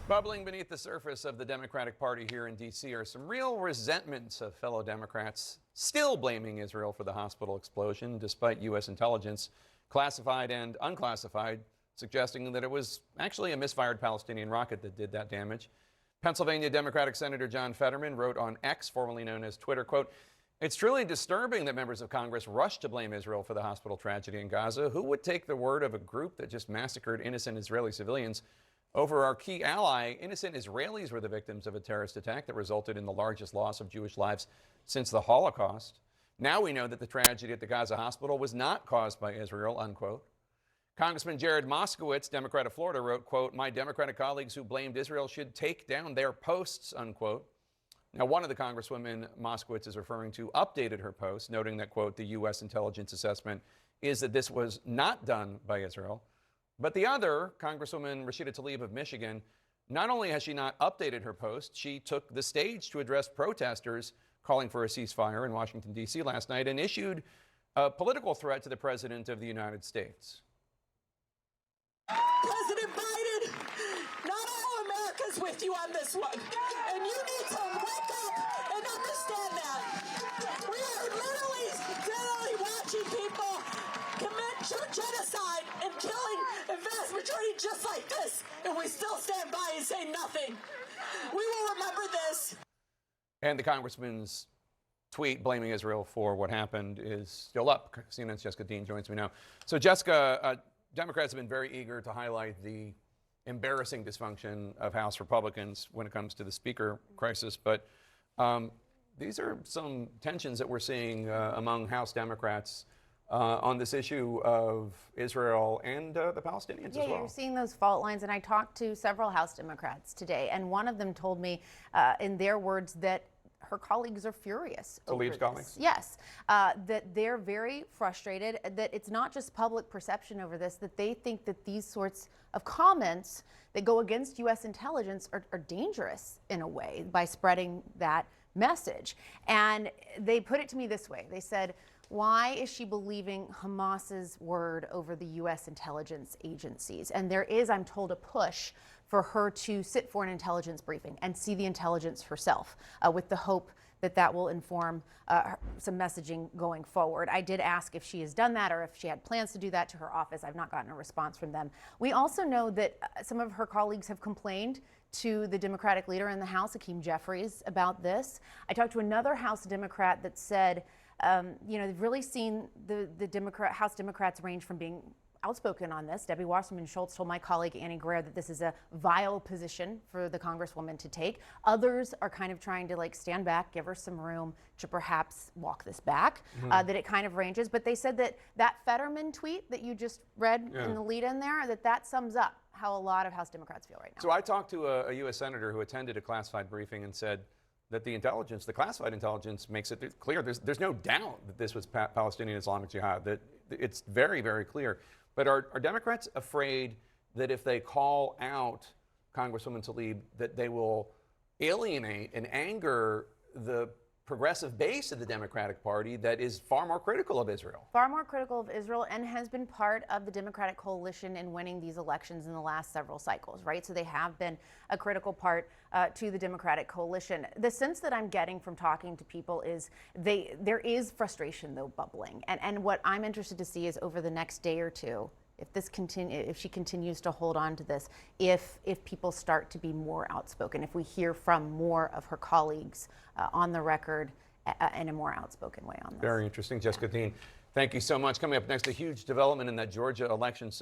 Bubbling beneath the surface of the Democratic Party here in D.C. are some real resentments of fellow Democrats still blaming Israel for the hospital explosion, despite U.S. intelligence, classified and unclassified, suggesting that it was actually a misfired Palestinian rocket that did that damage. Pennsylvania Democratic Senator John Fetterman wrote on X, formerly known as Twitter, quote, "It's truly disturbing that members of Congress rush to blame Israel for the hospital tragedy in Gaza. Who would take the word of a group that just massacred innocent Israeli civilians over our key ally? Innocent Israelis were the victims of a terrorist attack that resulted in the largest loss of Jewish lives since the Holocaust. Now we know that the tragedy at the Gaza hospital was not caused by Israel," unquote. Congressman Jared Moskowitz, Democrat of Florida, wrote, quote, "My Democratic colleagues who blamed Israel should take down their posts," unquote. Now, one of the congresswomen Moskowitz is referring to updated her post, noting that, quote, "The U.S. intelligence assessment is that this was not done by Israel." But the other, Congresswoman Rashida Tlaib of Michigan, not only has she not updated her post, she took the stage to address protesters calling for a ceasefire in Washington, D.C. last night and issued a political threat to the President of the United States. President Biden, not all America's with you on this one. And you need to wake up and understand that. We are literally watching people commit genocide and killing a vast majority just like this. And we still stand by and say nothing. We will remember this. And the congressman's tweet blaming Israel for what happened is still up. CNN's Jessica Dean joins me now. So, Jessica, Democrats have been very eager to highlight the embarrassing dysfunction of House Republicans when it comes to the speaker crisis. But these are some tensions that we're seeing among House Democrats on this issue of Israel and the Palestinians as well. Yeah, you're seeing those fault lines. And I talked to several House Democrats today, and one of them told me, in their words, that her colleagues are furious over this. Colleagues? Yes, that they're very frustrated, that it's not just public perception over this, that they think that these sorts of comments that go against U.S. intelligence are dangerous in a way by spreading that message. And they put it to me this way. They said, why is she believing Hamas's word over the U.S. intelligence agencies? And there is, I'm told, a push for her to sit for an intelligence briefing and see the intelligence herself, with the hope that that will inform some messaging going forward. I did ask if she has done that or if she had plans to do that to her office. I've not gotten a response from them. We also know that some of her colleagues have complained to the Democratic leader in the House, Hakeem Jeffries, about this. I talked to another House Democrat that said, they've really seen the House Democrats range from being outspoken on this. Debbie Wasserman Schultz told my colleague Annie Guerra that this is a vile position for the Congresswoman to take. Others are kind of trying to stand back, give her some room to perhaps walk this back, that it kind of ranges. But they said that Fetterman tweet that you just read in the lead in there, that sums up how a lot of House Democrats feel right now. So I talked to a U.S. Senator who attended a classified briefing and said that the classified intelligence makes it clear. There's no doubt that this was Palestinian Islamic Jihad, that it's very, very clear. But are Democrats afraid that if they call out Congresswoman Tlaib, that they will alienate and anger the progressive base of the Democratic Party that is far more critical of Israel? Far more critical of Israel, and has been part of the Democratic coalition in winning these elections in the last several cycles, right? So they have been a critical part to the Democratic coalition. The sense that I'm getting from talking to people is there is frustration, though, bubbling. And what I'm interested to see is over the next day or two, if she continues to hold on to this, if people start to be more outspoken, if we hear from more of her colleagues on the record in a more outspoken way on this. Very interesting. Jessica Dean, thank you so much. Coming up next, a huge development in that Georgia election.